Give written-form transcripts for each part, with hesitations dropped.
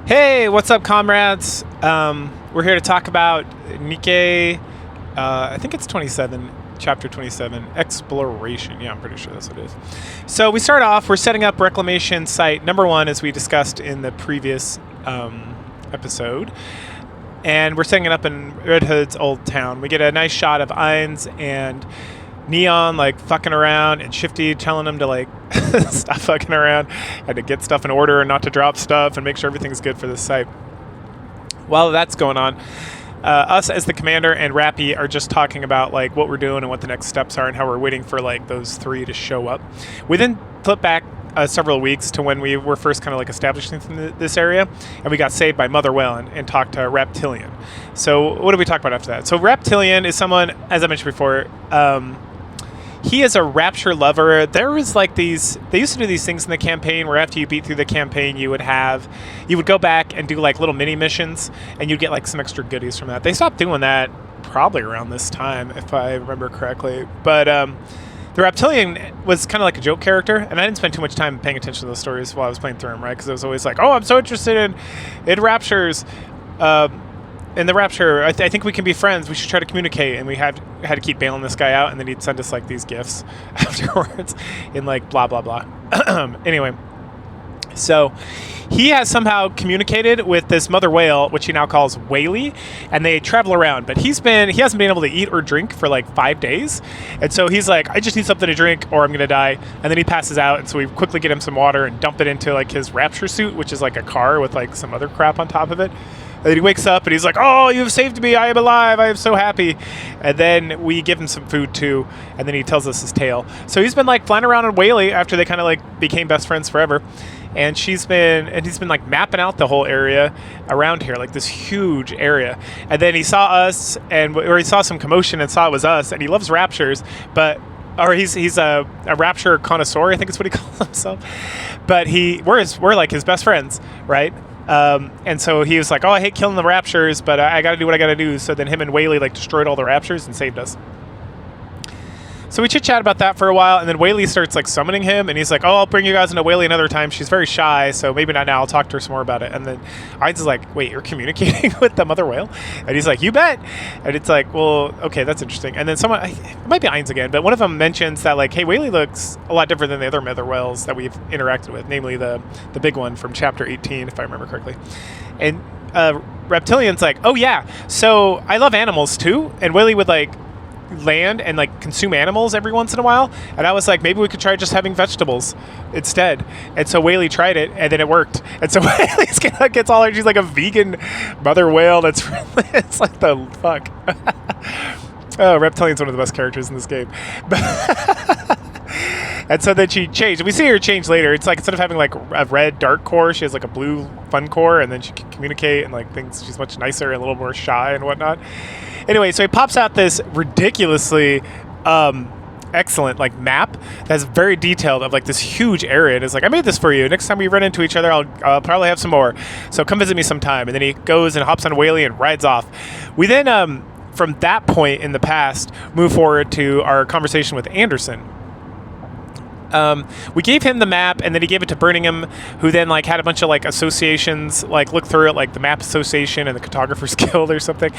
Hey, what's up, comrades? We're here to talk about Nikke. I think it's 27, chapter 27, exploration. Yeah, I'm pretty sure that's what it is. So we start off, we're setting up reclamation site number 1, as we discussed in the previous episode. And we're setting it up in Red Hood's old town. We get a nice shot of Ainz and Neon like fucking around, and Shifty telling him to like stop fucking around and to get stuff in order and not to drop stuff and make sure everything's good for this site. While that's going on, us as the commander and Rappy are just talking about like what we're doing and what the next steps are and how we're waiting for like those 3 to show up. We then flip back several weeks to when we were first kind of like establishing this area, and we got saved by Mother Whale and talked to Reptilian. So what did we talk about after that? So Reptilian is someone, as I mentioned before, he is a rapture lover. There was like these, they used to do these things in the campaign where after you beat through the campaign, you would go back and do like little mini missions, and you'd get like some extra goodies from that. They stopped doing that probably around this time, if I remember correctly. But the Reptilian was kind of like a joke character, and I didn't spend too much time paying attention to those stories while I was playing through them, right? Because I was always like, oh, I'm so interested in raptures. In the rapture, I think we can be friends. We should try to communicate. And we had to keep bailing this guy out, and then he'd send us like these gifts afterwards in like blah, blah, blah. Anyway, so he has somehow communicated with this Mother Whale, which he now calls Whaley, and they travel around. But he hasn't been able to eat or drink for like 5 days. And so he's like, I just need something to drink or I'm going to die. And then he passes out. And so we quickly get him some water and dump it into like his rapture suit, which is like a car with like some other crap on top of it. And then he wakes up and he's like, oh, you've saved me. I am alive. I am so happy. And then we give him some food too. And then he tells us his tale. So he's been like flying around on Whaley after they kind of like became best friends forever. And he's been like mapping out the whole area around here, like this huge area. And then he saw us, or he saw some commotion and saw it was us. And he loves raptures, or he's a rapture connoisseur, I think is what he calls himself. But we're like his best friends, right? And so he was like, oh, I hate killing the raptures, but I got to do what I got to do. So then him and Whaley like destroyed all the raptures and saved us. So we chit-chat about that for a while, and then Whaley starts like summoning him, and he's like, oh, I'll bring you guys into Whaley another time. She's very shy, so maybe not now. I'll talk to her some more about it. And then Ainz is like, wait, you're communicating with the Mother Whale? And he's like, you bet. And it's like, well, okay, that's interesting. And then it might be Ainz again, but one of them mentions that like, hey, Whaley looks a lot different than the other Mother Whales that we've interacted with, namely the big one from chapter 18, if I remember correctly. And Reptilian's like, oh yeah, so I love animals too. And Whaley would like land and like consume animals every once in a while, and I was like, maybe we could try just having vegetables instead. And so Whaley tried it, and then it worked. And so Whaley's gets all her, she's like a vegan Mother Whale that's really, it's like the fuck. Oh, Reptilian's one of the best characters in this game. And so then she changed. We see her change later. It's like instead of having like a red dark core, she has like a blue fun core, and then she can communicate and like things. She's much nicer and a little more shy and whatnot. Anyway, so he pops out this ridiculously excellent like map that's very detailed of like this huge area, and it's like, I made this for you. Next time we run into each other, I'll probably have some more. So come visit me sometime. And then he goes and hops on Whaley and rides off. We then from that point in the past move forward to our conversation with Anderson. We gave him the map, and then he gave it to Birmingham, who then like had a bunch of like associations like look through it, like the Map Association and the Cartographers Guild or something,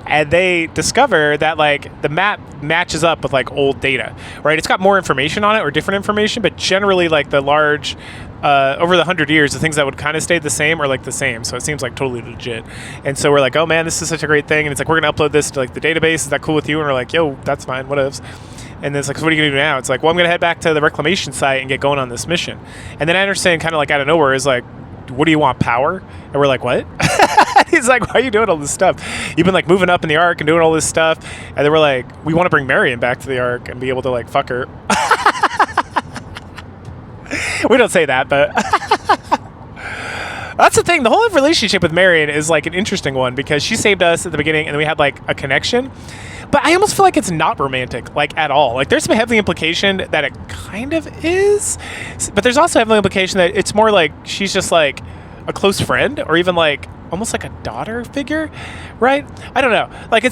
and they discover that like the map matches up with like old data, right? It's got more information on it or different information, but generally like the large over the 100 years, the things that would kind of stay the same are like the same. So it seems like totally legit. And so we're like, oh man, this is such a great thing. And it's like, we're gonna upload this to like the database. Is that cool with you? And we're like, yo, that's fine, whatevs. And then it's like, so what are you going to do now? It's like, well, I'm going to head back to the reclamation site and get going on this mission. And then Anderson kind of like out of nowhere is like, what do you want, power? And we're like, what? He's like, why are you doing all this stuff? You've been like moving up in the Ark and doing all this stuff. And then we're like, we want to bring Marion back to the Ark and be able to like fuck her. We don't say that, but that's the thing. The whole relationship with Marion is like an interesting one because she saved us at the beginning and we had like a connection. But I almost feel like it's not romantic, like, at all. Like, there's some heavy implication that it kind of is, but there's also heavy implication that it's more like she's just, like, a close friend, or even, like, almost like a daughter figure, right? I don't know. Like I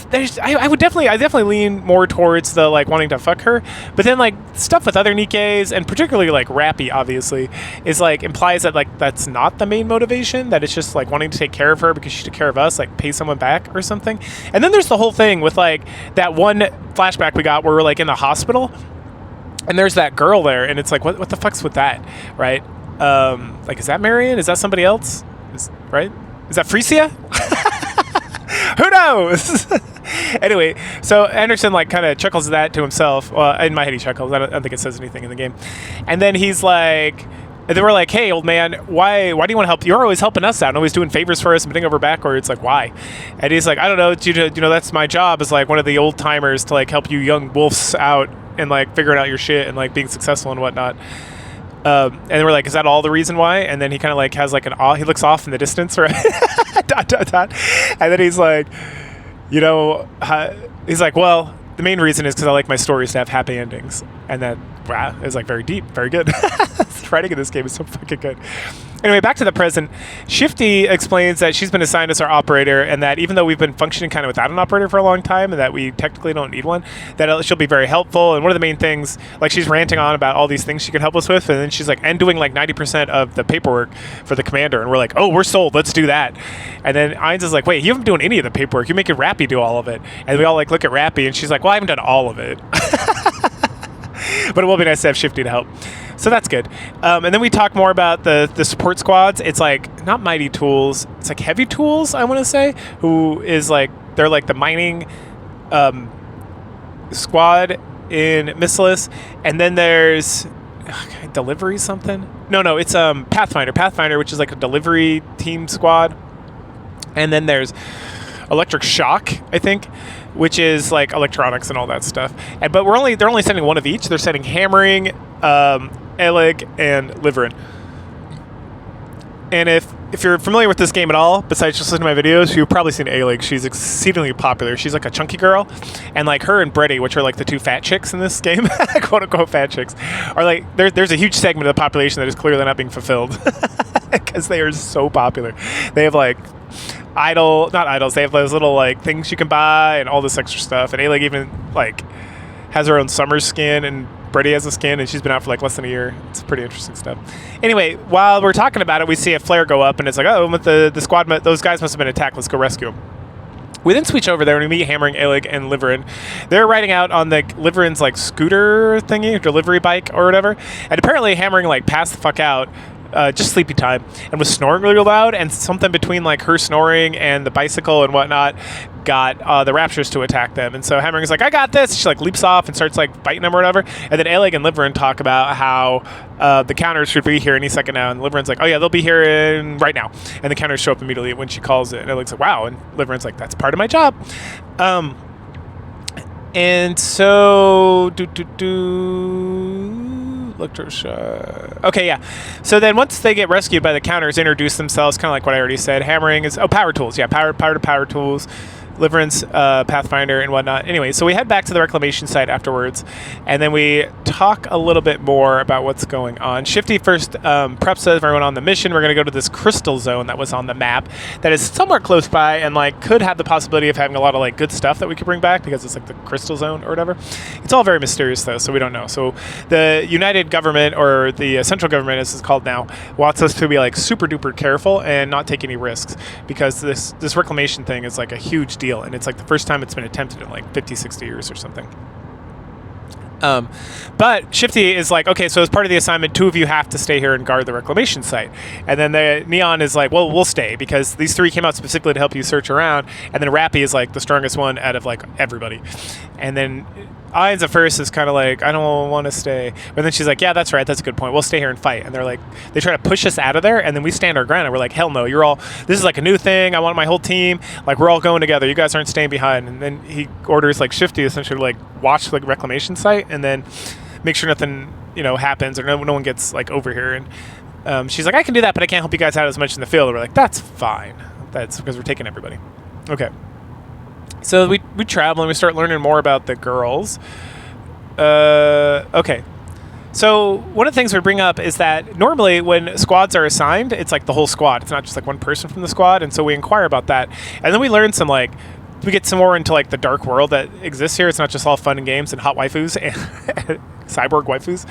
definitely lean more towards the like wanting to fuck her, but then like stuff with other Nikkes and particularly like Rappy obviously is like implies that like that's not the main motivation, that it's just like wanting to take care of her because she took care of us, like pay someone back or something. And then there's the whole thing with like that one flashback we got where we're like in the hospital and there's that girl there and it's like what the fuck's with that, right? Like is that Marion? Is that somebody else? Right? Is that Frisia? Who knows? Anyway, so Anderson like kind of chuckles at that to himself. Well, in my head he chuckles. I don't think it says anything in the game. And then he's like, and then we're like, hey, old man, why do you want to help? You're always helping us out and always doing favors for us and bending over backwards. Like, why? And he's like, I don't know. You know, that's my job as like one of the old timers to like help you young wolves out and like figuring out your shit and like being successful and whatnot. And then we're like, is that all the reason why? And then he kind of like has like he looks off in the distance, right? dot, dot, dot. And then he's like, you know, he's like, well, the main reason is because I like my stories to have happy endings. And that, wow, is like very deep, very good. Writing in this game is so fucking good. Anyway, back to the present. Shifty explains that she's been assigned as our operator and that even though we've been functioning kind of without an operator for a long time and that we technically don't need one, that she'll be very helpful. And one of the main things, like she's ranting on about all these things she can help us with. And then she's like, and doing like 90% of the paperwork for the commander. And we're like, oh, we're sold. Let's do that. And then Ainz is like, wait, you haven't been doing any of the paperwork. You're making Rappy do all of it. And we all like look at Rappy and she's like, well, I haven't done all of it. But it will be nice to have Shifty to help. So that's good. And then we talk more about the support squads. It's like not Mighty Tools. It's like Heavy Tools, I want to say, who is like, they're like the mining squad in Missilus. And then there's Delivery something. No, it's Pathfinder, which is like a delivery team squad. And then there's Electric Shock, I think, which is like electronics and all that stuff. But they're only sending one of each. They're sending Hammering, Aelig, and Liverin. And if you're familiar with this game at all, besides just listening to my videos, you've probably seen Aelig. She's exceedingly popular. She's like a chunky girl. And like her and Brady, which are like the two fat chicks in this game, quote unquote fat chicks, are like, there's a huge segment of the population that is clearly not being fulfilled. Because they are so popular. They have like not idols, they have those little like things you can buy and all this extra stuff. And Aelig even like has her own summer skin and Brady has a skin and she's been out for like less than a year. It's pretty interesting stuff. Anyway, while we're talking about it, we see a flare go up and it's like, oh, with the squad, those guys must have been attacked. Let's go rescue them. We then switch over there and we meet Hammering, Aelig, and Liverin. They're riding out on the Liverin's like scooter thingy, delivery bike or whatever. And apparently Hammering like passed the fuck out. Just sleepy time, and was snoring really loud, and something between like her snoring and the bicycle and whatnot got the Raptors to attack them. And so Hammering is like, I got this. She like leaps off and starts like biting them or whatever. And then Aelig and Liverin talk about how the counters should be here any second now. And Liverin's like, oh yeah, they'll be here right now. And the counters show up immediately when she calls it. And Aelig's like, wow. And Liverin's like, that's part of my job. And so electroshock. Okay, yeah. So then once they get rescued by the counters, introduce themselves, kind of like what I already said. Hammering is power tools. Yeah, power tools. Liverin's Pathfinder and whatnot. Anyway, so we head back to the reclamation site afterwards, and then we talk a little bit more about what's going on. Shifty first preps everyone on the mission. We're going to go to this crystal zone that was on the map that is somewhere close by and like could have the possibility of having a lot of like good stuff that we could bring back because it's like the crystal zone or whatever. It's all very mysterious though, so we don't know. So the United Government, or the central government as it's called now, wants us to be like super duper careful and not take any risks because this reclamation thing is like a huge deal, and it's like the first time it's been attempted in like 50-60 years or something. But Shifty is like, okay, so as part of the assignment, 2 of you have to stay here and guard the reclamation site. And then the Neon is like, well, we'll stay because these 3 came out specifically to help you search around. And then Rappy is like the strongest one out of like everybody. And then Ainz at first is kind of like, I don't want to stay. But then she's like, yeah, that's right. That's a good point. We'll stay here and fight. And they're like, they try to push us out of there. And then we stand our ground and we're like, hell no, this is like a new thing. I want my whole team. Like, we're all going together. You guys aren't staying behind. And then he orders like Shifty essentially to like watch the reclamation site and then make sure nothing, happens or no one gets like over here. And she's like, I can do that, but I can't help you guys out as much in the field. And we're like, that's fine. That's because we're taking everybody. Okay. So we travel and we start learning more about the girls. Okay. So one of the things we bring up is that normally when squads are assigned, it's like the whole squad. It's not just like one person from the squad. And so we inquire about that. And then we learn some like, we get some more into like the dark world that exists here. It's not just all fun and games and hot waifus and cyborg waifus.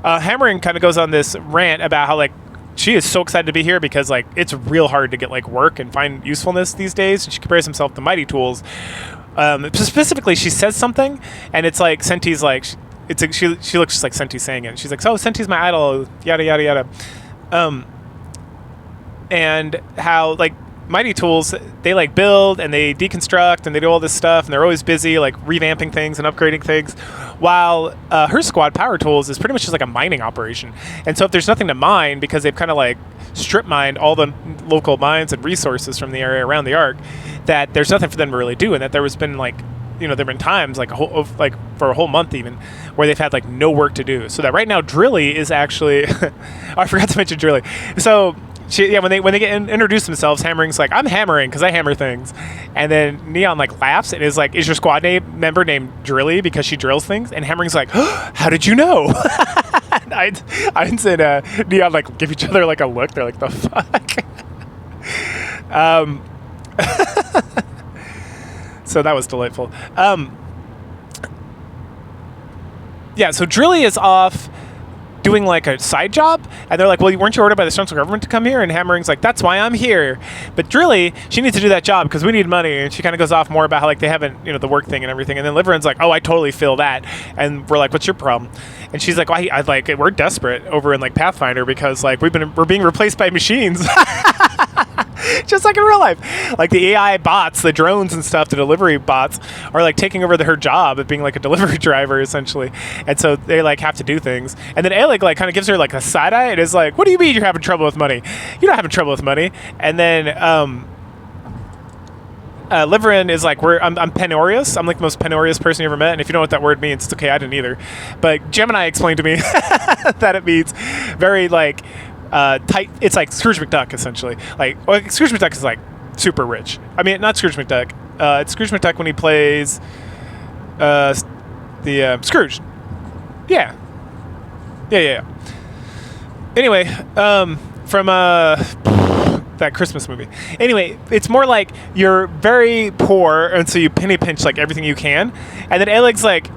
Hammering kind of goes on this rant about how like she is so excited to be here because like it's real hard to get like work and find usefulness these days. And she compares himself to Mighty Tools. Specifically, she says something, and it's like Senti's like she looks just like Senti saying it. She's like, "So Senti's my idol," yada yada yada, and how like Mighty Tools, they like build and they deconstruct and they do all this stuff, and they're always busy like revamping things and upgrading things, while her squad, Power Tools, is pretty much just like a mining operation. And so if there's nothing to mine, because they've kind of like strip mined all the local mines and resources from the area around the Ark, that there's nothing for them to really do, and that there has been like, you know, there've been times like for a whole month even where they've had like no work to do. So that right now Drilly is actually oh, I forgot to mention Drilly. So when they get introduce themselves, Hammering's like, "I'm hammering because I hammer things," and then Neon like laughs and is like, "Is your squad member named Drilly because she drills things?" And Hammering's like, "Oh, how did you know?" And Einz and Neon like give each other like a look. They're like, "The fuck." So that was delightful. Yeah, so Drilly is off doing like a side job, and they're like, "Well, weren't you ordered by the central government to come here?" And Hammering's like, "That's why I'm here." But Drilly, she needs to do that job because we need money, and she kind of goes off more about how like they haven't, you know, the work thing and everything. And then Liveren's like, "Oh, I totally feel that," and we're like, "What's your problem?" And she's like, "Well, I like we're desperate over in like Pathfinder because like we're being replaced by machines." Just like in real life, like the AI bots, the drones and stuff, the delivery bots are like taking over her job of being like a delivery driver essentially, and so they like have to do things. And then Alec like kind of gives her like a side eye and is like, "What do you mean you're having trouble with money? You're not having trouble with money." And then Liveren is like, I'm penurious. I'm like the most penurious person you ever met. And if you know what that word means, it's okay. I didn't either. But Gemini explained to me that it means very like tight. It's like Scrooge McDuck essentially. Like Scrooge McDuck is like super rich. I mean, not Scrooge McDuck. It's Scrooge McDuck when he plays the Scrooge. Yeah. Anyway, from that Christmas movie. Anyway, it's more like you're very poor, and so you penny pinch like everything you can. And then Aleg's like,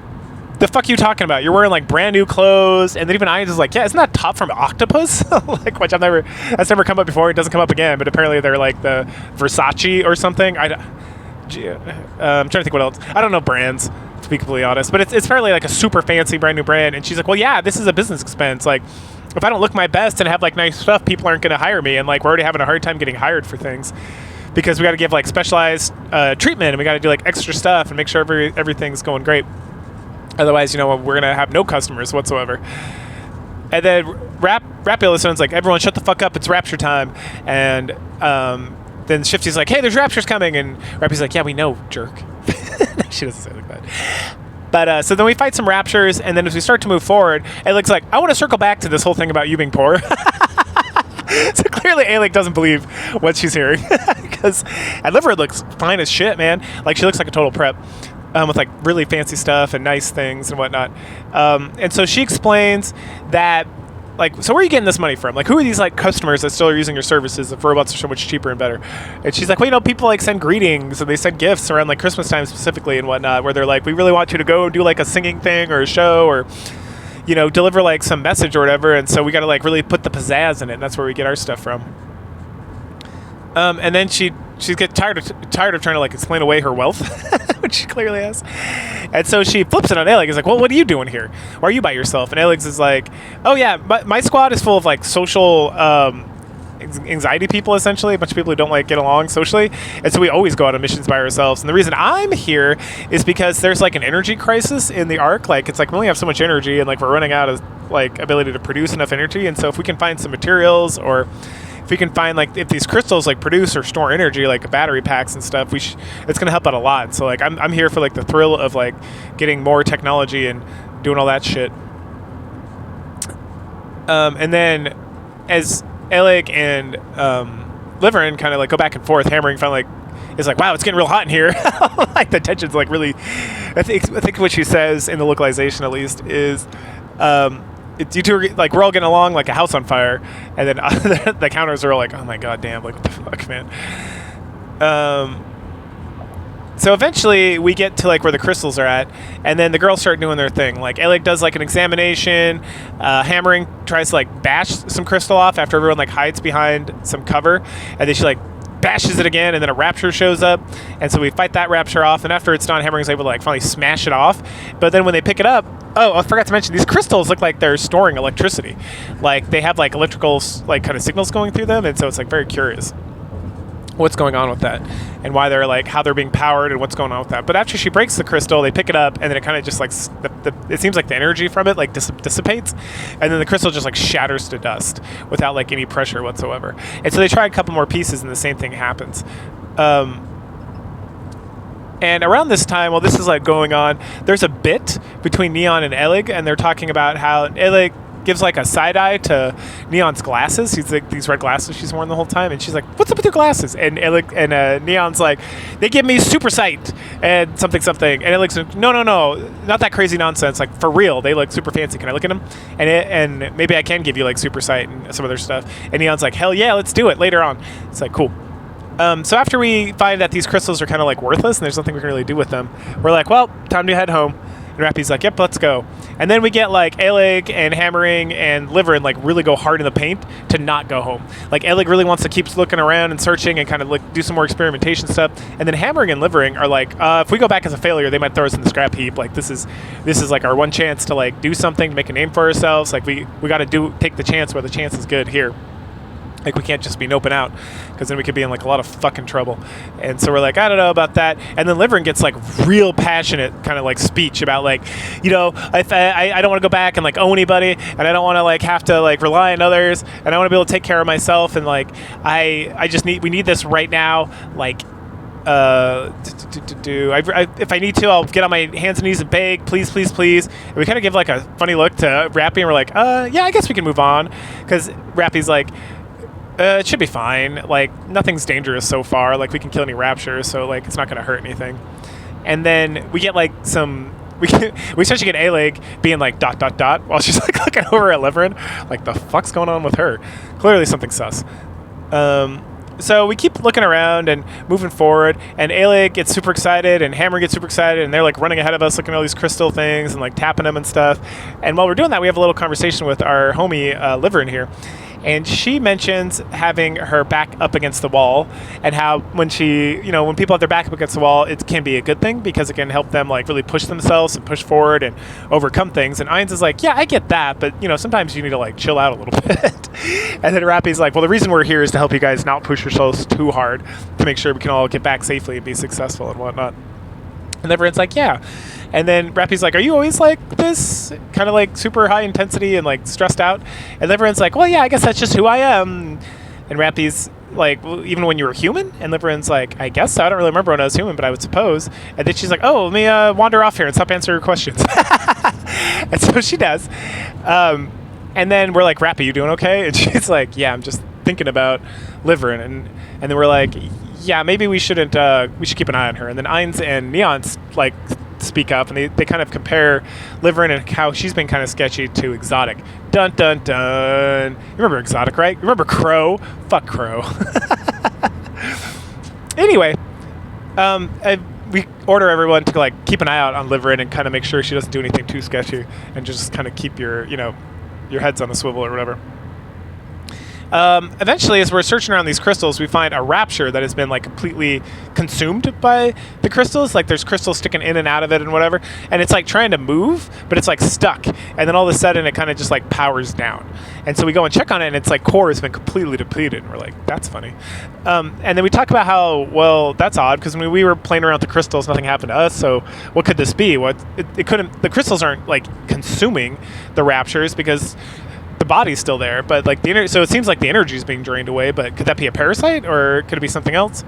"The fuck are you talking about? You're wearing like brand new clothes." And then even Ainz is like, "Yeah, isn't that top from Octopus?" Like, which that's never come up before. It doesn't come up again, but apparently they're like the Versace or something. I'm trying to think what else. I don't know brands, to be completely honest, but it's fairly like a super fancy brand new brand. And she's like, "Well, yeah, this is a business expense. Like, if I don't look my best and have like nice stuff, people aren't going to hire me. And like, we're already having a hard time getting hired for things because we got to give like specialized treatment, and we got to do like extra stuff and make sure everything's going great. Otherwise, you know, we're going to have no customers whatsoever." And then Rap Illustration's like, "Everyone shut the fuck up. It's Rapture time." And then Shifty's like, "Hey, there's Raptures coming." And Rappy's like, "Yeah, we know, jerk." She doesn't say it like that. But so then we fight some Raptures, and then as we start to move forward, Alec's like, "I want to circle back to this whole thing about you being poor." So clearly Alec doesn't believe what she's hearing. And Liver looks fine as shit, man. Like, she looks like a total prep. With like really fancy stuff and nice things and whatnot. And so she explains that, like, "So where are you getting this money from? Like, who are these like customers that still are using your services if robots are so much cheaper and better?" And she's like, "Well, you know, people like send greetings and they send gifts around like Christmas time specifically and whatnot, where they're like, we really want you to go do like a singing thing or a show or, you know, deliver like some message or whatever. And so we got to like really put the pizzazz in it. And that's where we get our stuff from." And then she's get tired of trying to like explain away her wealth, which she clearly has. And so she flips it on Alex. Is like, "Well, what are you doing here? Why are you by yourself?" And Alex is like, "Oh yeah, my squad is full of like social anxiety people, essentially, a bunch of people who don't like get along socially, and so we always go out on missions by ourselves. And the reason I'm here is because there's like an energy crisis in the Ark. Like, it's like we only have so much energy, and like we're running out of like ability to produce enough energy. And so if we can find some materials, or if we can find like if these crystals like produce or store energy, like battery packs and stuff, it's going to help out a lot. So like I'm here for like the thrill of like getting more technology and doing all that shit." And then as Alec and Liverin kind of like go back and forth, Hammering finally like is like, "Wow, it's getting real hot in here." Like the tension's like really. I think what she says in the localization at least is, you two are like, we're all getting along like a house on fire, and then the counters are like, oh my god, damn, like what the fuck, man. So eventually we get to like where the crystals are at, and then the girls start doing their thing. Like Alec does like an examination, Hammering tries to like bash some crystal off after everyone like hides behind some cover, and then she like bashes it again, and then a rapture shows up, and so we fight that rapture off, and after it's done, Hammering's able to like finally smash it off. But then when they pick it up, oh, I forgot to mention, these crystals look like they're storing electricity. Like they have like electrical like kind of signals going through them, and so it's like very curious what's going on with that and why they're like, how they're being powered and what's going on with that. But after she breaks the crystal, they pick it up, and then it kind of just like it seems like the energy from it like dissipates, and then the crystal just like shatters to dust without like any pressure whatsoever. And so they try a couple more pieces, and the same thing happens. And around this time, while this is like going on, there's a bit between Neon and Elig, and they're talking about how Elig gives like a side eye to Neon's glasses. He's like, these red glasses she's worn the whole time, and she's like, "What's up with your glasses?" And Neon's like, "They give me super sight and something." And Eleg's like, "No, not that crazy nonsense. Like for real, they look super fancy. Can I look at them? And maybe I can give you like super sight and some other stuff." And Neon's like, "Hell yeah, let's do it later on." It's like cool. So after we find that these crystals are kind of like worthless and there's nothing we can really do with them, we're like, well, time to head home. And Rappy's like, yep, let's go. And then we get like Alig and Hammering and Liver and like really go hard in the paint to not go home. Like Alig really wants to keep looking around and searching and kind of like do some more experimentation stuff. And then Hammering and Livering are like, if we go back as a failure, they might throw us in the scrap heap. Like this is like our one chance to like do something, to make a name for ourselves. Like we got to take the chance where the chance is good here. Like we can't just be noping out, because then we could be in like a lot of fucking trouble. And so we're like, I don't know about that. And then Livering gets like real passionate kind of like speech about like, you know, if I don't want to go back and like owe anybody, and I don't want to like have to like rely on others, and I want to be able to take care of myself, and like we need this right now. Like if I need to, I'll get on my hands and knees and beg, please, please, please. And we kind of give like a funny look to Rappy, and we're like, yeah, I guess we can move on, because Rappy's like, it should be fine. Like, nothing's dangerous so far. Like, we can kill any raptures, so, like, it's not going to hurt anything. And then we get, like, we start to get Alig being, like, ... while she's, like, looking over at Liverin. Like, the fuck's going on with her? Clearly something sus. So we keep looking around and moving forward, and Alig gets super excited, and Hammer gets super excited, and they're, like, running ahead of us, looking at all these crystal things and, like, tapping them and stuff. And while we're doing that, we have a little conversation with our homie, Liverin here. And she mentions having her back up against the wall, and how when people have their back up against the wall, it can be a good thing because it can help them like really push themselves and push forward and overcome things. And Ainz is like, yeah, I get that, but sometimes you need to like chill out a little bit. And then Rappy's like, well, the reason we're here is to help you guys not push yourselves too hard, to make sure we can all get back safely and be successful and whatnot. And everyone's like, yeah. And then Rappy's like, are you always like this? Kind of like super high intensity and like stressed out? And everyone's like, well, yeah, I guess that's just who I am. And Rappy's like, well, even when you were human? And Liverin's like, I guess so. I don't really remember when I was human, but I would suppose. And then she's like, oh, let me wander off here and stop answering your questions. And so she does. And then we're like, Rappy, you doing okay? And she's like, yeah, I'm just thinking about Liverin. And then we're like, yeah, maybe we should keep an eye on her. And then Ainz and Neon's like speak up, and they kind of compare Liverin and how she's been kind of sketchy to Exotic. Dun dun dun. You remember Exotic, right? You remember Crow? Fuck Crow. Anyway, we order everyone to like keep an eye out on Liverin and kind of make sure she doesn't do anything too sketchy, and just kind of keep your heads on a swivel or whatever. Eventually, as we're searching around these crystals, we find a rapture that has been like completely consumed by the crystals. Like there's crystals sticking in and out of it and whatever, and it's like trying to move, but it's like stuck. And then all of a sudden, it kind of just like powers down. And so we go and check on it, and it's like core has been completely depleted. And we're like, that's funny. And then we talk about how, well, that's odd, because when we were playing around with the crystals, nothing happened to us. So what could this be? It couldn't. The crystals aren't like consuming the raptures because the body's still there, but like so it seems like the energy is being drained away. But could that be a parasite, or could it be something else?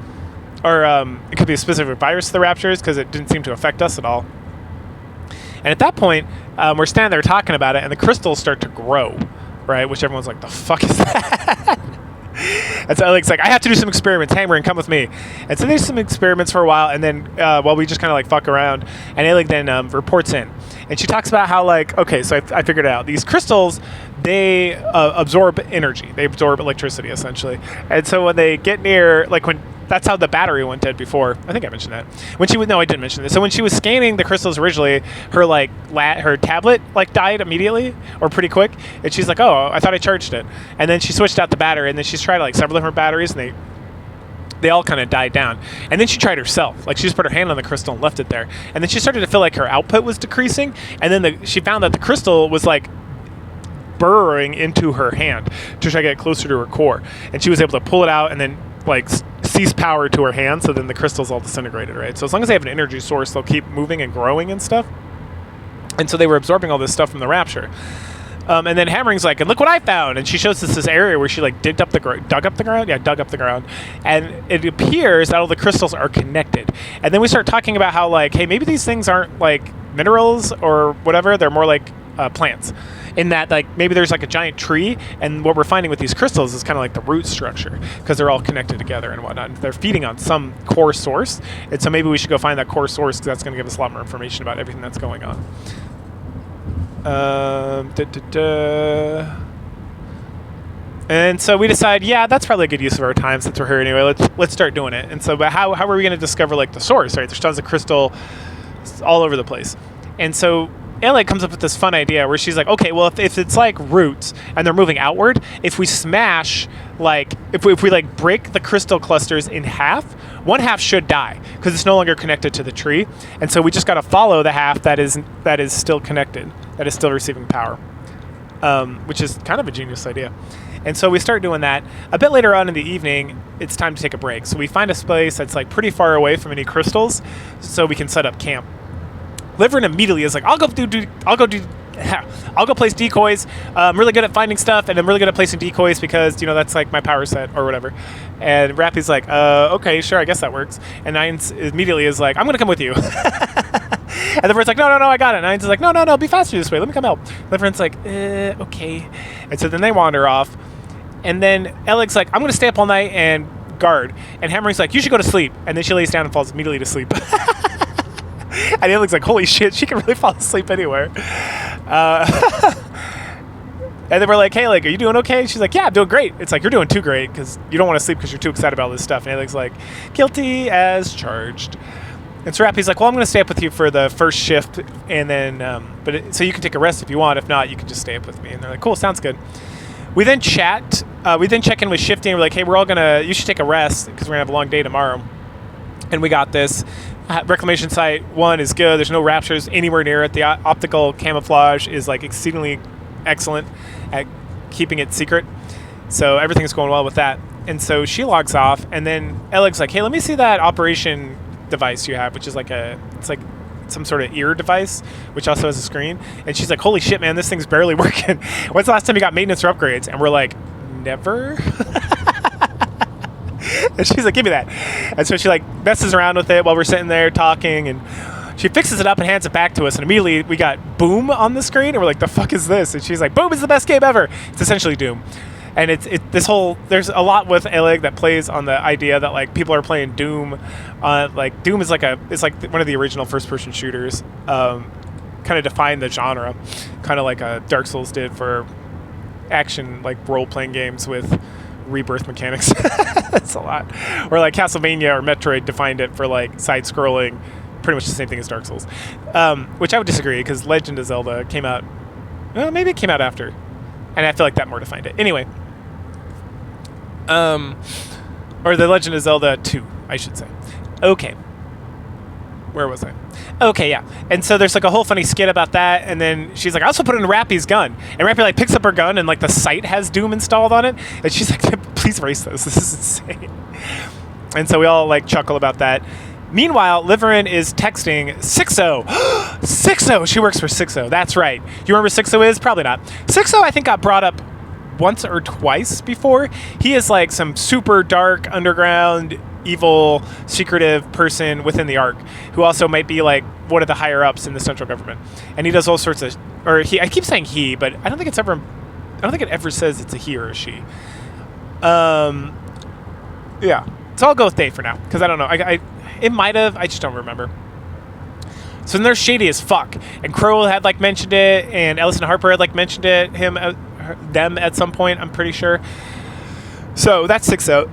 Or it could be a specific virus to the raptures, because it didn't seem to affect us at all. And at that point, we're standing there talking about it, and the crystals start to grow, right? Which everyone's like, the fuck is that? And so Aleg's like, I have to do some experiments. Hammer and come with me. And so there's some experiments for a while, and then while we just kind of like fuck around, and Aleg then reports in, and she talks about how like, okay, so I figured it out. These crystals, they absorb energy. They absorb electricity essentially, and so when they get near, like when. That's how the battery went dead before. I think I mentioned that. No, I didn't mention this. So when she was scanning the crystals originally, her like her tablet like died immediately or pretty quick, and she's like, "Oh, I thought I charged it." And then she switched out the battery, and then she's tried like several different batteries, and they all kind of died down. And then she tried herself. Like she just put her hand on the crystal and left it there. And then she started to feel like her output was decreasing, and then she found that the crystal was like burrowing into her hand to try to get closer to her core, and she was able to pull it out and then like cease power to her hand, so then the crystals all disintegrated, right? So as long as they have an energy source, they'll keep moving and growing and stuff. And so they were absorbing all this stuff from the rapture. And then Hammering's like, and look what I found. And she shows us this area where she like dug up the ground. And it appears that all the crystals are connected. And then we start talking about how like, hey, maybe these things aren't like minerals or whatever. They're more like plants. In that, like, maybe there's like a giant tree, and what we're finding with these crystals is kind of like the root structure, because they're all connected together and whatnot. They're feeding on some core source, and so maybe we should go find that core source, because that's going to give us a lot more information about everything that's going on. And so we decide, yeah, that's probably a good use of our time since we're here anyway. Let's start doing it. And so, but how are we going to discover like the source? Right? There's tons of crystal all over the place, and so Aleg comes up with this fun idea where she's like, okay, well, if it's like roots and they're moving outward, if we smash, like, if we like break the crystal clusters in half, one half should die because it's no longer connected to the tree. And so we just got to follow the half that is still connected, that is still receiving power, which is kind of a genius idea. And so we start doing that. A bit later on in the evening, it's time to take a break. So we find a place that's like pretty far away from any crystals so we can set up camp. Liverin immediately is like, I'll go place decoys. I'm really good at finding stuff, and I'm really good at placing decoys because, you know, that's like my power set or whatever. And Rappy's like, okay, sure, I guess that works. And Nines immediately is like, I'm going to come with you. And Liverin's like, no, I got it. And Nines is like, no, be faster this way. Let me come help. Liverin's like, okay. And so then they wander off. And then Aleg's like, I'm going to stay up all night and guard. And Hammering's like, you should go to sleep. And then she lays down and falls immediately to sleep. And Aleg's like, holy shit, she can really fall asleep anywhere. And then we're like, hey, like, are you doing okay? She's like, yeah, I'm doing great. It's like, you're doing too great because you don't want to sleep because you're too excited about all this stuff. And Aleg's like, guilty as charged. And so Rappy's like, well, I'm going to stay up with you for the first shift. And then, so you can take a rest if you want. If not, you can just stay up with me. And they're like, cool, sounds good. We then chat. We then check in with Shifty. And we're like, hey, you should take a rest because we're going to have a long day tomorrow. And we got this. Reclamation Site 1 is good. There's no raptures anywhere near it. The optical camouflage is like exceedingly excellent at keeping it secret. So everything's going well with that. And so she logs off, and then Aleg's like, hey, let me see that operation device you have, which is like it's like some sort of ear device, which also has a screen. And she's like, holy shit, man, this thing's barely working. When's the last time you got maintenance or upgrades? And we're like, never. And she's like, give me that. And so she like messes around with it while we're sitting there talking, and she fixes it up and hands it back to us. And immediately we got Boom on the screen, and we're like, the fuck is this? And she's like, Boom is the best game ever. It's essentially Doom. And there's a lot with Aleg that plays on the idea that like people are playing Doom. Like Doom is it's like one of the original first-person shooters. Kind of defined the genre, kind of like Dark Souls did for action, like role-playing games with rebirth mechanics. That's a lot. Or like Castlevania or Metroid defined it for like side-scrolling, pretty much the same thing as Dark Souls. Which I would disagree, because Legend of Zelda came out, well, maybe it came out after, and I feel like that more defined it. Anyway, or the Legend of Zelda 2, I should say. Okay, where was I? Okay, yeah. And so there's like a whole funny skit about that, and then she's like, I also put in Rappy's gun. And Rappy like picks up her gun, and like the sight has Doom installed on it. And she's like, please erase this. This is insane. And so we all like chuckle about that. Meanwhile, Liverin is texting Sixo. Sixo! She works for Sixo. That's right. You remember Sixo is? Probably not. Sixo, I think, got brought up once or twice before. He is like some super dark, underground, evil, secretive person within the Ark who also might be like one of the higher ups in the central government. And he does all sorts of, I keep saying he, but I don't think it ever says it's a he or a she. Yeah. So I'll go with they for now because I don't know. It might have. I just don't remember. So then they're shady as fuck. And Crow had like mentioned it, and Ellison Harper had like mentioned it, them at some point, I'm pretty sure. So that sticks out.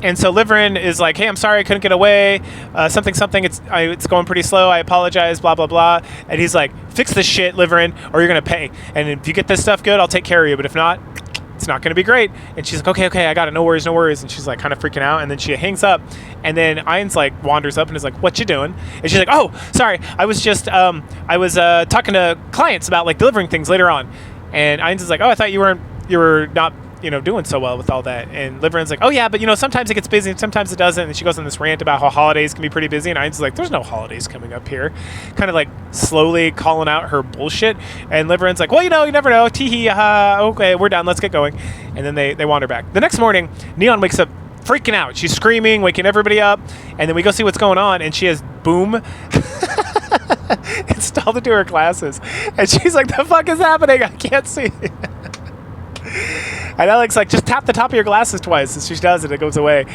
And so Liverin is like, hey, I'm sorry I couldn't get away. Something, it's going pretty slow. I apologize, blah, blah, blah. And he's like, fix this shit, Liverin, or you're going to pay. And if you get this stuff good, I'll take care of you. But if not, it's not going to be great. And she's like, okay, I got it. No worries, no worries. And she's like kind of freaking out. And then she hangs up. And then Ian's like wanders up and is like, what you doing? And she's like, oh, sorry. I was just, talking to clients about like delivering things later on. And Ian's is like, oh, I thought you were not, doing so well with all that. And Liverin's like, oh yeah, but sometimes it gets busy and sometimes it doesn't. And she goes on this rant about how holidays can be pretty busy. And Ian's is like, there's no holidays coming up here. Kind of like slowly calling out her bullshit. And Liverin's like, well, you never know. Tee-hee, okay, we're done. Let's get going. And then they wander back. The next morning, Neon wakes up freaking out. She's screaming, waking everybody up. And then we go see what's going on. And she has Boom installed into her glasses. And she's like, the fuck is happening? I can't see. And Alex like, just tap the top of your glasses twice. And she does it. It goes away.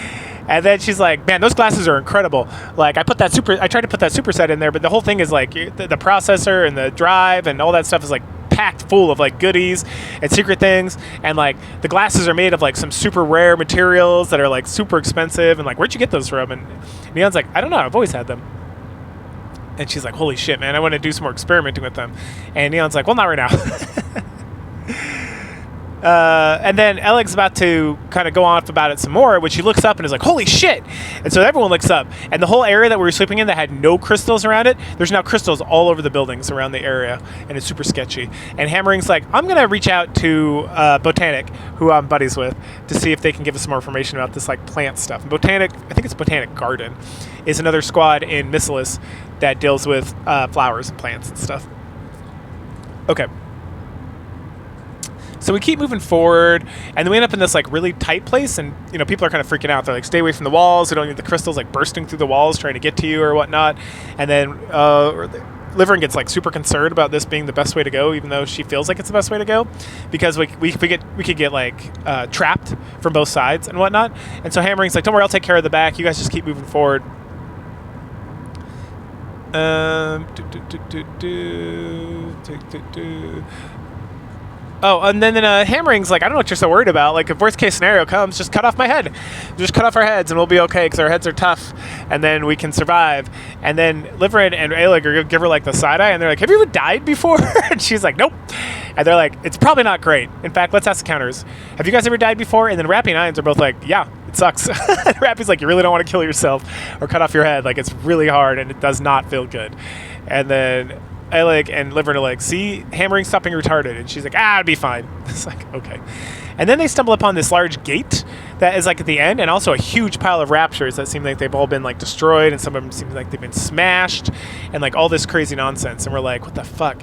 And then she's like, man, those glasses are incredible. Like I tried to put that superset in there, but the whole thing is like the processor and the drive and all that stuff is like packed full of like goodies and secret things. And like the glasses are made of like some super rare materials that are like super expensive. And like, where'd you get those from? And Neon's like, I don't know. I've always had them. And she's like, holy shit, man, I want to do some more experimenting with them. And Neon's like, well, not right now. And then Eleg's about to kind of go off about it some more, which she looks up and is like, holy shit. And so everyone looks up. And the whole area that we were sleeping in that had no crystals around it, there's now crystals all over the buildings around the area. And it's super sketchy. And Hammering's like, I'm going to reach out to Botanic, who I'm buddies with, to see if they can give us some more information about this like plant stuff. And Botanic, I think it's Botanic Garden, is another squad in Miscellaneous that deals with flowers and plants and stuff. Okay. So we keep moving forward, and then we end up in this like really tight place, and people are kind of freaking out. They're like, stay away from the walls. We don't need the crystals like bursting through the walls trying to get to you or whatnot. And then Liverin gets like super concerned about this being the best way to go, even though she feels like it's the best way to go, because we could get like trapped from both sides and whatnot. And so Hammering's like, don't worry, I'll take care of the back. You guys just keep moving forward. Oh, and then Hammering's like, I don't know what you're so worried about. Like, if worst case scenario comes, just cut off my head. Just cut off our heads and we'll be okay because our heads are tough and then we can survive. And then Liverin and Aelig give her like the side eye and they're like, have you ever died before? And she's like, nope. And they're like, it's probably not great. In fact, let's ask the counters. Have you guys ever died before? And then Rappy and Irons are both like, yeah, it sucks. And Rappy's like, you really don't want to kill yourself or cut off your head. Like, it's really hard and it does not feel good. And then Aelig and Liverin are like, see, Hammering stopping retarded. And she's like, it'll be fine. It's like, okay. And then they stumble upon this large gate that is like at the end, and also a huge pile of raptures that seem like they've all been like destroyed, and some of them seem like they've been smashed, and like all this crazy nonsense. And we're like, what the fuck?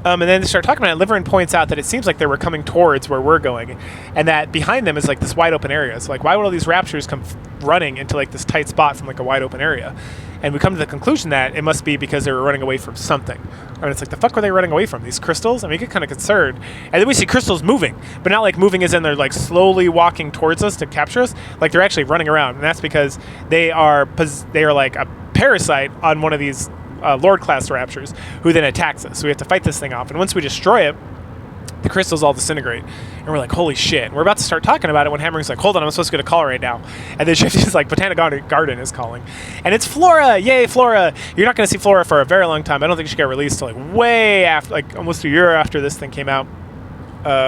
And then they start talking about it. Liverin points out that it seems like they were coming towards where we're going, and that behind them is like this wide open area. So like, why would all these raptors come running into like this tight spot from like a wide open area? And we come to the conclusion that it must be because they were running away from something. And it's like, the fuck were they running away from? These crystals? I mean, we get kind of concerned. And then we see crystals moving, but not like moving as in they're like slowly walking towards us to capture us. Like they're actually running around. And that's because they are like a parasite on one of these Lord class raptors who then attacks us. So we have to fight this thing off. And once we destroy it, the crystals all disintegrate. And we're like, holy shit. And we're about to start talking about it when Hammering's like, hold on, I'm supposed to get a call right now. And then she's like, Botanic Garden is calling. And it's Flora. Yay, Flora. You're not going to see Flora for a very long time. I don't think she got released till like way after, like almost a year after this thing came out,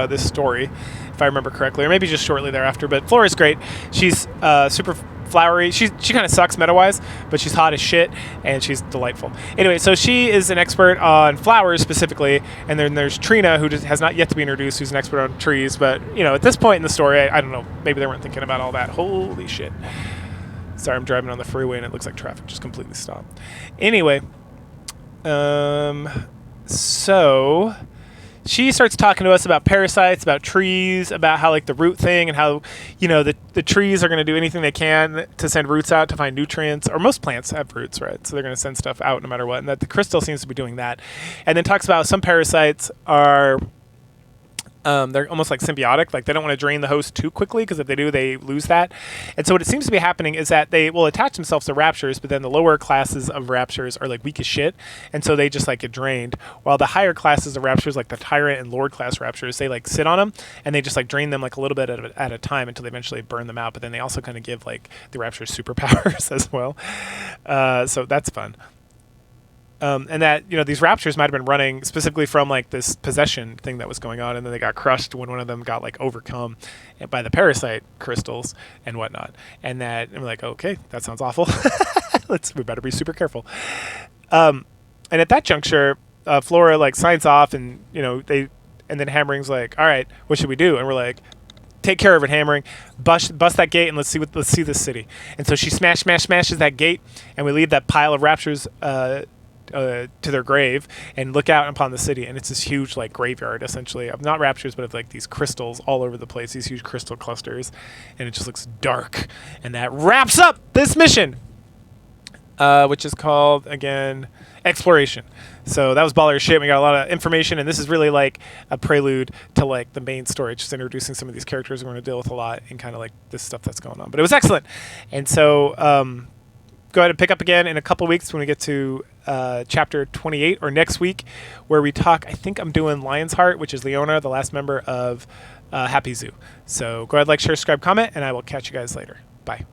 this story, if I remember correctly. Or maybe just shortly thereafter. But Flora's great. She's super flowery. She kind of sucks meta-wise, but she's hot as shit, and she's delightful. Anyway, so she is an expert on flowers specifically, and then there's Trina, who has not yet to be introduced, who's an expert on trees, but, at this point in the story, I don't know, maybe they weren't thinking about all that. Holy shit. Sorry, I'm driving on the freeway, and it looks like traffic just completely stopped. Anyway, so she starts talking to us about parasites, about trees, about how like the root thing and how, the trees are going to do anything they can to send roots out to find nutrients, or most plants have roots, right? So they're going to send stuff out no matter what. And that the crystal seems to be doing that. And then talks about some parasites are They're almost like symbiotic. Like they don't want to drain the host too quickly because if they do, they lose that. And so what it seems to be happening is that they will attach themselves to raptors, but then the lower classes of raptors are like weak as shit, and so they just like get drained. While the higher classes of raptors, like the tyrant and lord class raptors, they like sit on them and they just like drain them like a little bit at a time until they eventually burn them out. But then they also kind of give like the raptors superpowers as well. So that's fun. And that these raptors might have been running specifically from like this possession thing that was going on, and then they got crushed when one of them got like overcome by the parasite crystals and whatnot. And that I'm like, okay, that sounds awful. We better be super careful. And at that juncture, Flora like signs off, and and then Hammering's like, all right, what should we do? And we're like, take care of it, Hammering. Bust that gate and let's see this city. And so she smashes that gate, and we leave that pile of raptors to their grave and look out upon the city, and it's this huge like graveyard essentially of not raptors but of like these crystals all over the place, these huge crystal clusters, and it just looks dark. And that wraps up this mission, which is called again Exploration. So that was baller as shit. We got a lot of information, and this is really like a prelude to like the main story, just introducing some of these characters we're going to deal with a lot and kind of like this stuff that's going on. But it was excellent. And so go ahead and pick up again in a couple weeks when we get to chapter 28, or next week, where we talk, I think I'm doing Lion's Heart, which is Leona, the last member of Happy Zoo. So go ahead, like, share, subscribe, comment, and I will catch you guys later. Bye.